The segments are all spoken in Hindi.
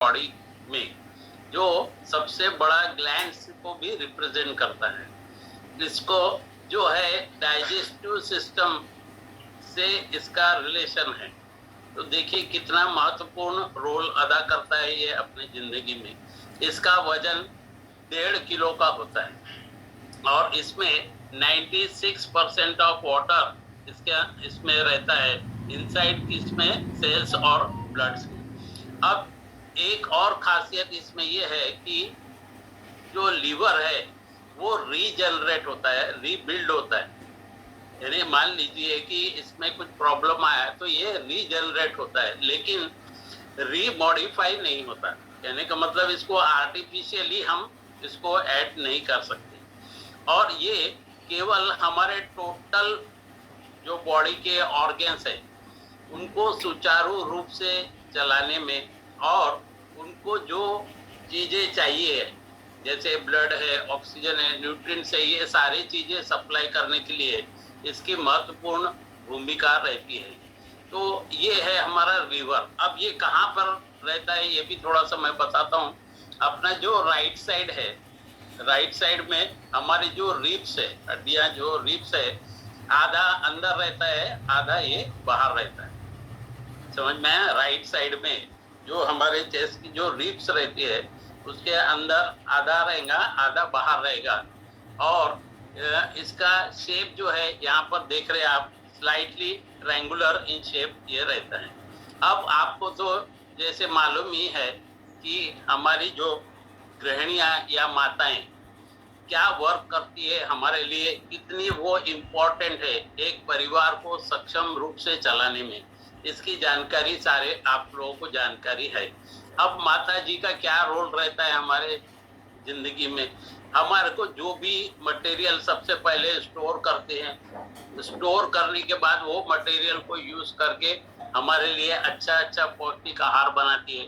बॉडी में जो सबसे बड़ा ग्लैंड्स को भी रिप्रेजेंट करता है। इसको जो है डाइजेस्टिव सिस्टम से इसका रिलेशन है। तो देखिए कितना महत्वपूर्ण रोल अदा करता है ये अपनी जिंदगी में। इसका वजन 1.5 किलो का होता है और इसमें 96% ऑफ वाटर इसमें रहता है इनसाइड इसमें सेल्स और ब्लड्स में। अब एक और खासियत इसमें ये है कि जो लीवर है वो रीजनरेट होता है, रीबिल्ड होता है। यानी मान लीजिए कि इसमें कुछ प्रॉब्लम आया तो ये रीजनरेट होता है, लेकिन रीमॉडिफाई नहीं होता। कहने का मतलब इसको आर्टिफिशियली हम इसको ऐड नहीं कर सकते। और ये केवल हमारे टोटल जो बॉडी के ऑर्गन्स है उनको सुचारू रूप से चलाने में और उनको जो चीजें चाहिए जैसे ब्लड है, ऑक्सीजन है, न्यूट्रिएंट्स है, ये सारी चीजें सप्लाई करने के लिए इसकी महत्वपूर्ण भूमिका रहती है। तो ये है हमारा लीवर। अब ये कहाँ पर रहता है ये भी थोड़ा सा मैं बताता हूँ। अपना जो राइट साइड है, राइट साइड में हमारी जो रिब्स है, हड्डियां जो रिब्स है, आधा अंदर रहता है, आधा ये बाहर रहता है। समझ में आया? राइट साइड में जो हमारे चेस्ट की जो रिब्स रहती है उसके अंदर आधा रहेगा, आधा बाहर रहेगा। और इसका शेप जो है यहाँ पर देख रहे हैं आप, स्लाइटली ट्रायंगुलर इन शेप ये रहता है। अब आपको तो जैसे मालूम ही है कि हमारी जो गृहिणियां या माताएं क्या वर्क करती है हमारे लिए, कितनी वो इम्पोर्टेंट है एक परिवार को सक्षम रूप से चलाने में। इसकी जानकारी सारे आप लोगों को जानकारी है। अब माता जी का क्या रोल रहता है हमारे जिंदगी में। हमारे को जो भी मटेरियल सबसे पहले स्टोर करते हैं, स्टोर करने के बाद वो मटेरियल को यूज करके हमारे लिए अच्छा पौष्टिक आहार बनाती है,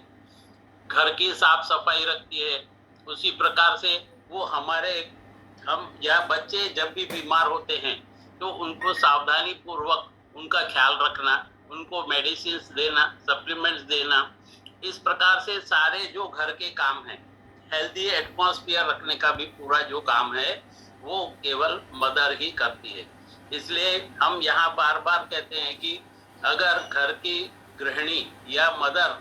घर की साफ सफाई रखती है। उसी प्रकार से वो हम या बच्चे जब भी बीमार होते हैं तो उनको सावधानी पूर्वक उनका ख्याल रखना, उनको मेडिसिन देना, सप्लीमेंट्स देना। इस प्रकार से सारे जो घर के काम हैं, हेल्दी एटमॉस्फेयर रखने का भी पूरा जो काम है वो केवल मदर ही करती है। इसलिए हम यहाँ बार बार कहते हैं कि अगर घर की गृहिणी या मदर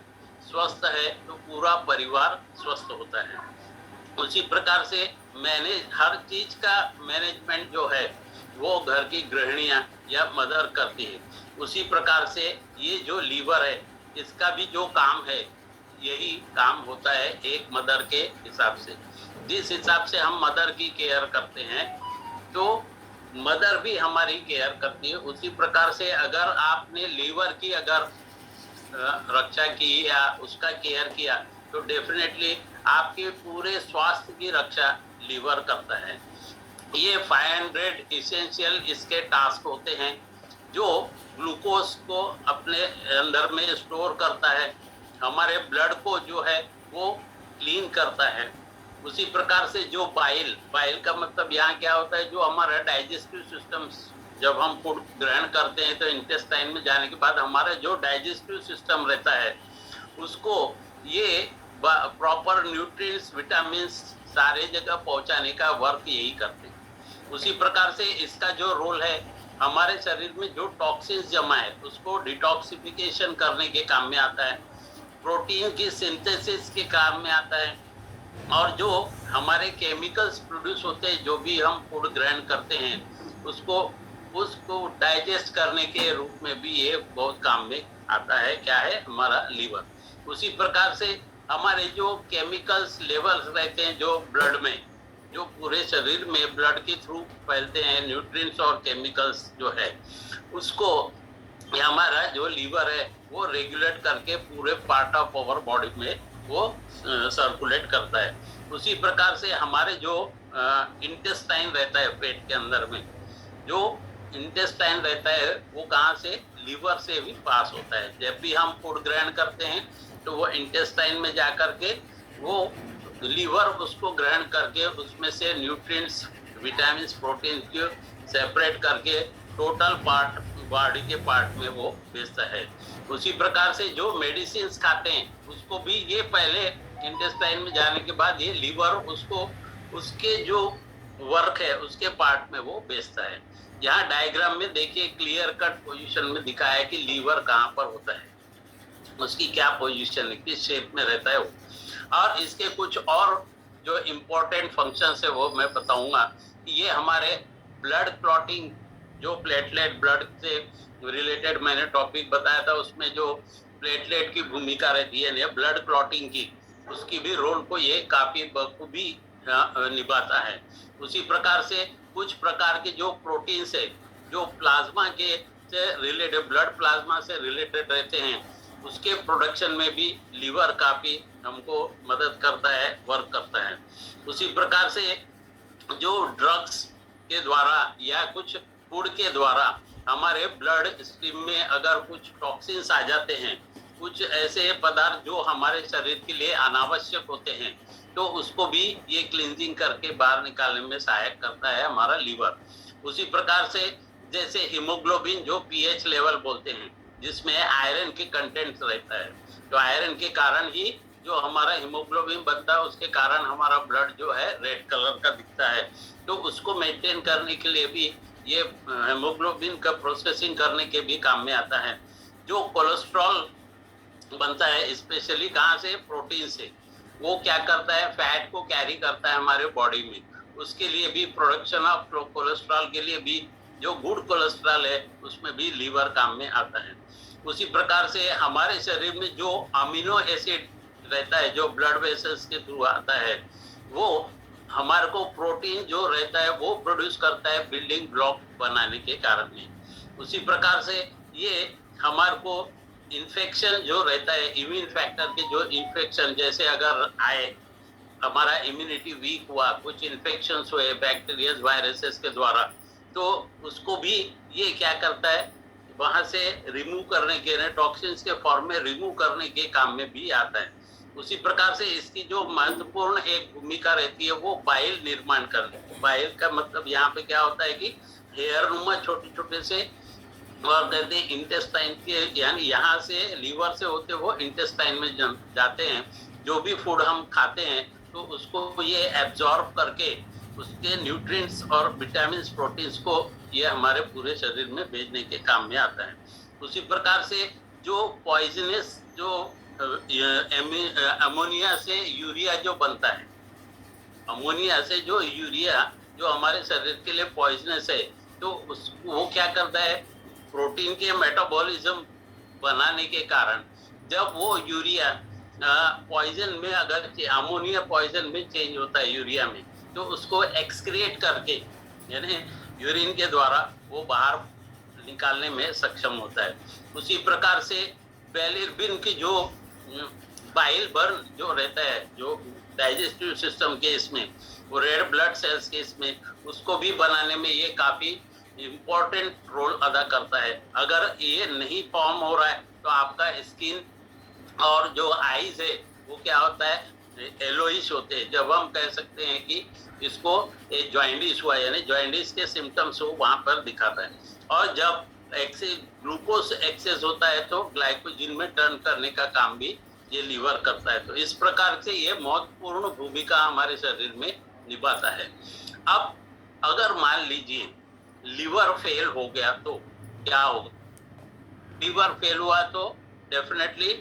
स्वस्थ है तो पूरा परिवार स्वस्थ होता है। उसी प्रकार से हर चीज का मैनेजमेंट जो है वो घर की गृहिणियां या मदर करती है। उसी प्रकार से ये जो लीवर है इसका भी जो काम है यही काम होता है एक मदर के हिसाब से। जिस हिसाब से हम मदर की केयर करते हैं तो मदर भी हमारी केयर करती है। उसी प्रकार से अगर आपने लीवर की अगर रक्षा की या उसका केयर किया तो डेफिनेटली आपके पूरे स्वास्थ्य की रक्षा लीवर करता है। ये 500 इसेंशियल इसके टास्क होते हैं जो ग्लूकोज को अपने अंदर में स्टोर करता है, हमारे ब्लड को जो है वो क्लीन करता है। उसी प्रकार से जो बाइल का मतलब यहाँ क्या होता है, जो हमारा डाइजेस्टिव सिस्टम, जब हम फूड ग्रहण करते हैं तो इंटेस्टाइन में जाने के बाद हमारा जो डाइजेस्टिव सिस्टम रहता है उसको ये प्रॉपर न्यूट्रिएंट्स, विटामिन्स सारे जगह पहुंचाने का वर्क यही करते हैं। उसी प्रकार से इसका जो रोल है हमारे शरीर में जो टॉक्सिन्स जमा है उसको डिटॉक्सिफिकेशन करने के काम में आता है, प्रोटीन की सिंथेसिस के काम में आता है, और जो हमारे केमिकल्स प्रोड्यूस होते हैं जो भी हम फूड ग्रहण करते हैं उसको डाइजेस्ट करने के रूप में भी ये बहुत काम में आता है। क्या है? हमारा लीवर। उसी प्रकार से हमारे जो केमिकल्स लेवल्स रहते हैं जो ब्लड में, जो पूरे शरीर में ब्लड के थ्रू फैलते हैं, न्यूट्रिएंट्स और केमिकल्स जो है उसको हमारा जो लीवर है वो रेगुलेट करके पूरे पार्ट ऑफ आवर बॉडी में वो सर्कुलेट करता है। उसी प्रकार से हमारे जो इंटेस्टाइन रहता है, पेट के अंदर में जो इंटेस्टाइन रहता है वो कहाँ से? लीवर से भी पास होता है। जब भी हम फूड ग्रहण करते हैं तो वो इंटेस्टाइन में जा करके वो लीवर उसको ग्रहण करके उसमें से न्यूट्रिएंट्स, विटामिन्स, प्रोटीन को सेपरेट करके टोटल पार्ट, बॉडी के पार्ट में वो भेजता है। उसी प्रकार से जो मेडिसिन खाते हैं उसको भी ये पहले इंटेस्टाइन में जाने के बाद ये लीवर उसको उसके जो वर्क है उसके पार्ट में वो बेचता है। यहाँ डायग्राम में देखिए क्लियर कट पोजीशन में दिखाया है कि लीवर कहाँ पर होता है, उसकी क्या पोजीशन है, किस शेप में रहता है वो, और इसके कुछ और जो इम्पोर्टेंट फंक्शंस है वो मैं बताऊंगा। ये हमारे ब्लड क्लॉटिंग, जो प्लेटलेट ब्लड से रिलेटेड मैंने टॉपिक बताया था, उसमें जो प्लेटलेट की भूमिका रहती है ब्लड क्लॉटिंग की, उसकी भी रोल को ये काफी बखूबी निभाता है। उसी प्रकार से कुछ प्रकार के जो प्रोटीन्स है जो प्लाज्मा के से रिलेटेड, ब्लड प्लाज्मा से रिलेटेड रहते हैं, उसके प्रोडक्शन में भी लीवर काफी हमको मदद करता है, वर्क करता है। उसी प्रकार से जो ड्रग्स के द्वारा या कुछ फूड के द्वारा हमारे ब्लड स्ट्रीम में अगर कुछ टॉक्सिन्स आ जाते हैं, कुछ ऐसे पदार्थ जो हमारे शरीर के लिए अनावश्यक होते हैं, तो उसको भी ये क्लींजिंग करके बाहर निकालने में सहायक करता है हमारा लीवर। उसी प्रकार से जैसे हीमोग्लोबिन जो पीएच लेवल बोलते हैं, जिसमें आयरन के कंटेंट रहता है, तो आयरन के कारण ही जो हमारा हीमोग्लोबिन बनता है, उसके कारण हमारा ब्लड जो है रेड कलर का दिखता है। तो उसको मेंटेन करने के लिए भी ये हीमोग्लोबिन का प्रोसेसिंग करने के भी काम में आता है। जो कोलेस्ट्रॉल बनता है स्पेशली कहाँ से, प्रोटीन से, वो क्या करता है, फैट को कैरी करता है हमारे बॉडी में, उसके लिए भी प्रोडक्शन ऑफ कोलेस्ट्रॉल के लिए भी जो गुड कोलेस्ट्रॉल है उसमें भी लीवर काम में आता है। उसी प्रकार से हमारे शरीर में जो अमीनो एसिड रहता है जो ब्लड वेसल्स के थ्रू आता है, वो हमारे को प्रोटीन जो रहता है वो प्रोड्यूस करता है बिल्डिंग ब्लॉक बनाने के कारण में। उसी प्रकार से ये हमारे को इन्फेक्शन जो रहता है, इम्यून फैक्टर के जो इन्फेक्शन जैसे अगर आए, हमारा इम्यूनिटी वीक हुआ, कुछ इन्फेक्शन हुए बैक्टीरिया वायरसेस के द्वारा, तो उसको भी ये क्या करता है, वहां से रिमूव करने के, टॉक्सिन्स के फॉर्म में रिमूव करने के काम में भी आता है। उसी प्रकार से इसकी जो महत्वपूर्ण एक भूमिका रहती है वो बाइल निर्माण करने। बाइल का मतलब यहाँ पे क्या होता है कि हेयर नुमा छोटे छोटे से, और कहते हैं इंटेस्टाइन के, यानी यहाँ से लीवर से होते वो इंटेस्टाइन में जाते हैं। जो भी फूड हम खाते हैं तो उसको ये एब्जॉर्ब करके उसके न्यूट्रिएंट्स और विटामिन प्रोटीन्स को ये हमारे पूरे शरीर में भेजने के काम में आता है। उसी प्रकार से जो पॉइजनस जो अमोनिया से यूरिया जो बनता है, अमोनिया से जो यूरिया जो हमारे शरीर के लिए पॉइजनस है, तो वो क्या करता है, प्रोटीन के मेटाबॉलिज्म बनाने के कारण जब वो यूरिया पॉइजन में, अगर अमोनिया पॉइजन में चेंज होता है यूरिया में, तो उसको एक्सक्रिएट करके यानी यूरिन के द्वारा वो बाहर निकालने में सक्षम होता है। उसी प्रकार से बिलिरुबिन की जो बाइल बर्न जो रहता है, जो डाइजेस्टिव सिस्टम के इसमें, वो रेड ब्लड सेल्स के इसमें, उसको भी बनाने में ये काफी इम्पोर्टेंट रोल अदा करता है। अगर ये नहीं फॉर्म हो रहा है तो आपका स्किन और जो आईज है वो क्या होता है, येलोइश होते हैं। जब हम कह सकते हैं कि इसको जॉइंडिस हुआ, यानी जॉइंडिस के सिम्टम्स वो वहां पर दिखाता है। और जब ग्लूकोज एक्सेस होता है तो ग्लाइकोजन में टर्न करने का काम भी ये लीवर करता है। तो इस प्रकार से ये महत्वपूर्ण भूमिका हमारे शरीर में निभाता है। अब अगर मान लीजिए लीवर फेल हो गया तो क्या होगा? लीवर फेल हुआ तो डेफिनेटली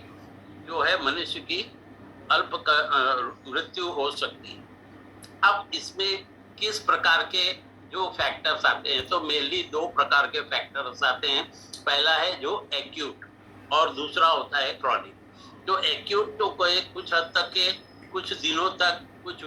जो है मनुष्य की अल्प मृत्यु हो सकती है। अब इसमें किस प्रकार के जो फैक्टर्स आते हैं, तो मेनली दो प्रकार के फैक्टर्स आते हैं। पहला है जो एक्यूट और दूसरा होता है क्रॉनिक। तो एक्यूट तो कोई कुछ हद तक के, कुछ दिनों तक, कुछ